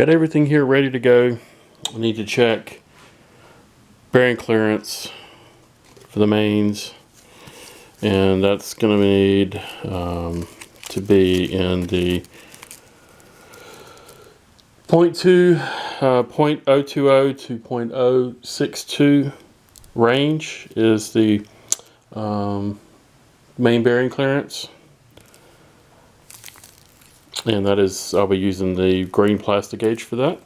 Got everything here ready to go. I need to check bearing clearance for the mains, and that's going to need to be in the 0.020 to 0.062 range is the main bearing clearance, and that is, I'll be using the green plastic gauge for that.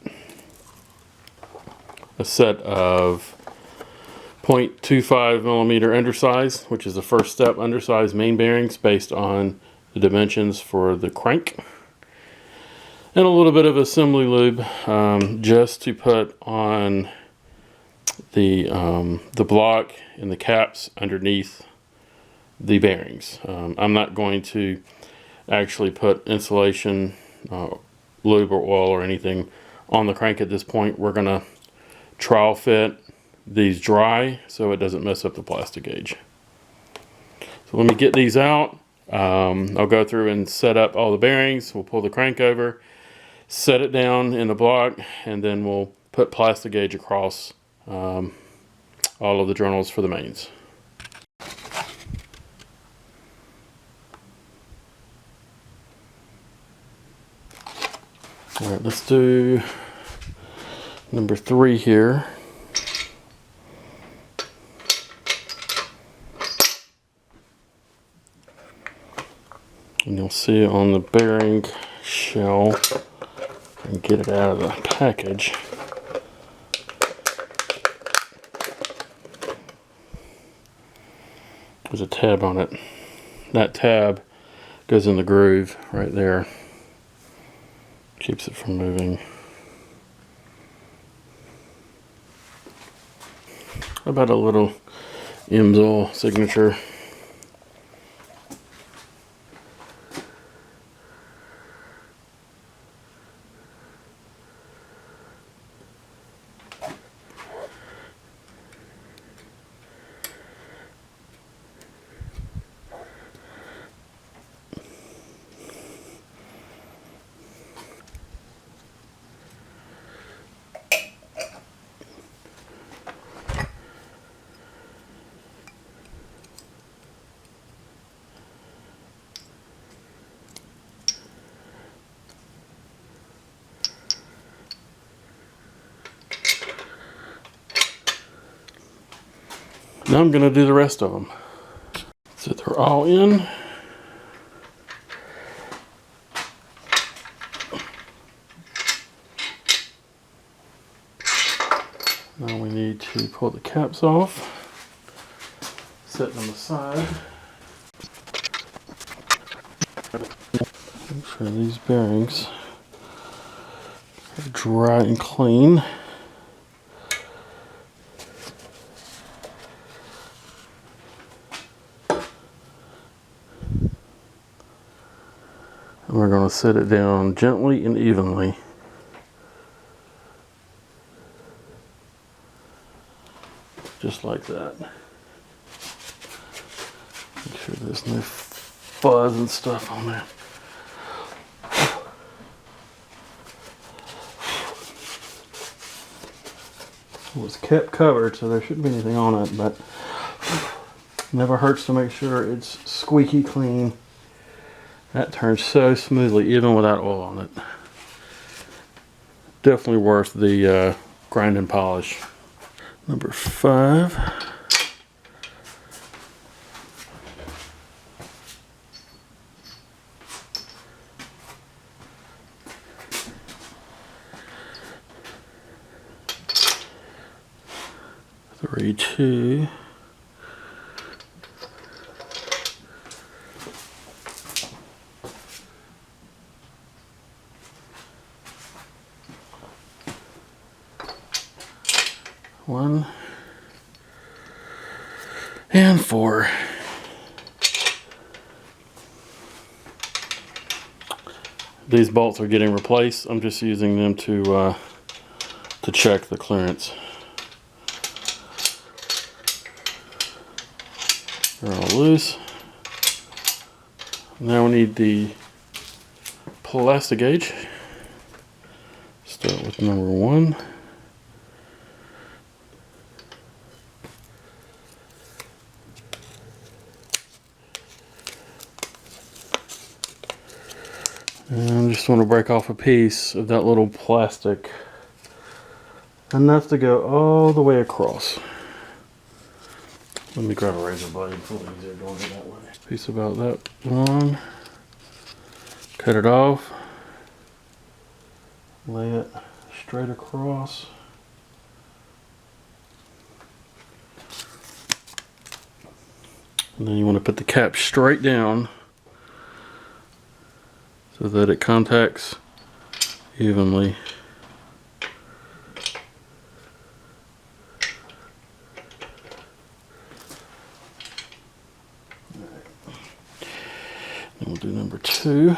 A set of 0.25 millimeter undersize, which is the first step undersize main bearings based on the dimensions for the crank, and a little bit of assembly lube just to put on the block and the caps underneath the bearings. I'm not going to actually put insulation, lube or oil or anything on the crank at this point. We're going to trial fit these dry so it doesn't mess up the plastic gauge. So let me get these out. I'll go through and set up all the bearings. We'll pull the crank over, set it down in the block, and then we'll put plastic gauge across all of the journals for the mains. All right, let's do number 3 here. And you'll see on the bearing shell, and get it out of the package. There's a tab on it. That tab goes in the groove right there. Keeps it from moving. How about a little Imzol signature? Now I'm going to do the rest of them. So they're all in. Now we need to pull the caps off, set them aside. Make sure these bearings are dry and clean. And we're going to set it down gently and evenly. Just like that. Make sure there's no fuzz and stuff on there. It was kept covered, so there shouldn't be anything on it, but never hurts to make sure it's squeaky clean. That turns so smoothly, even without oil on it. Definitely worth the grind and polish. Number 5. Three, 2. One and 4. These bolts are getting replaced. I'm just using them to check the clearance. They're all loose. Now we need the plastic gauge. Just step number 1. And I just want to break off a piece of that little plastic, enough to go all the way across. Let me grab a razor blade, it's a little easier doing it that way. Piece about that long, cut it off, lay it straight across. And then you want to put the cap straight down so that it contacts evenly. Then we'll do number 2.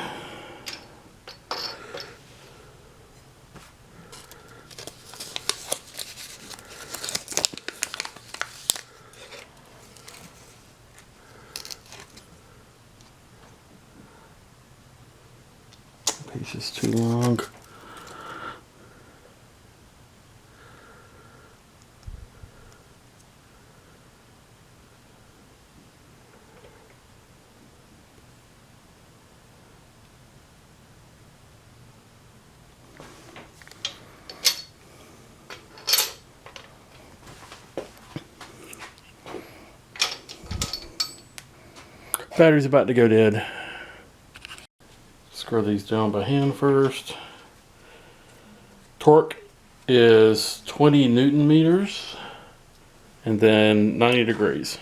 Piece is too long. Battery's about to go dead. Screw these down by hand first. Torque is 20 Newton meters and then 90 degrees.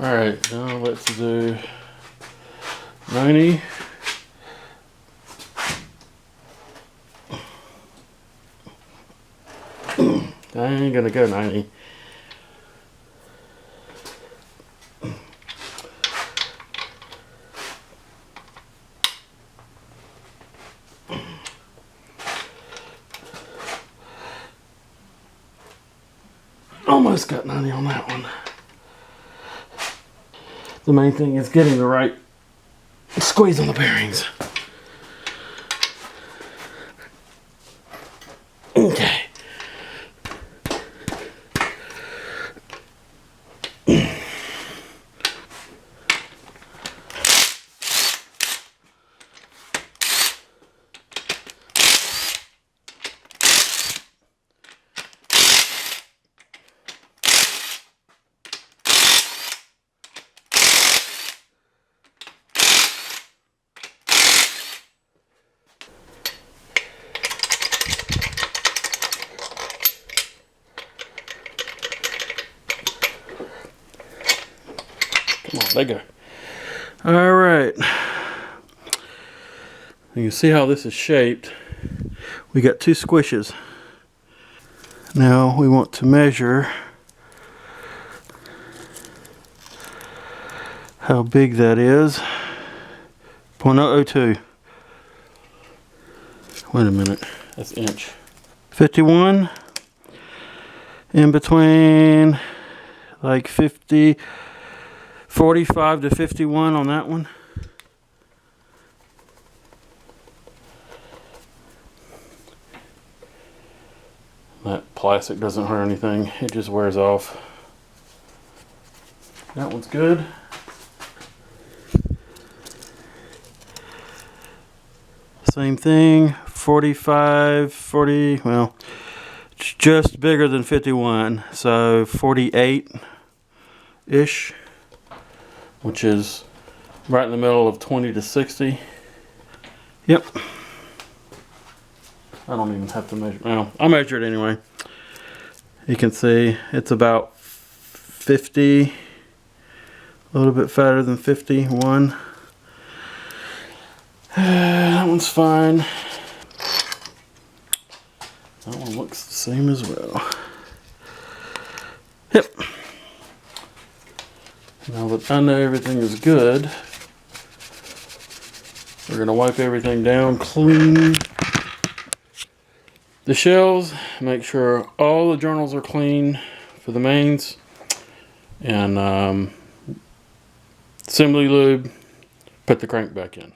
Alright, now let's do 90. I ain't gonna go 90. Almost got 90 on that one. The main thing is getting the right squeeze on the bearings. Okay. Come on, there you go. All right. You can see how this is shaped. We got 2 squishes. Now we want to measure how big that is. 0.002. Wait a minute. That's inch. 51. In between like 45 to 51 on that one. That plastic doesn't hurt anything, it just wears off. That one's good. Same thing, 45, 40, well, it's just bigger than 51, so 48-ish, which is right in the middle of 20 to 60. Yep. I don't even have to measure. Well, I'll measure it anyway. You can see it's about 50, a little bit fatter than 51. That one's fine. That one looks the same as well. Yep. Now that I know everything is good, We're going to wipe everything down, clean the shells, make sure all the journals are clean for the mains, and assembly lube, put the crank back in.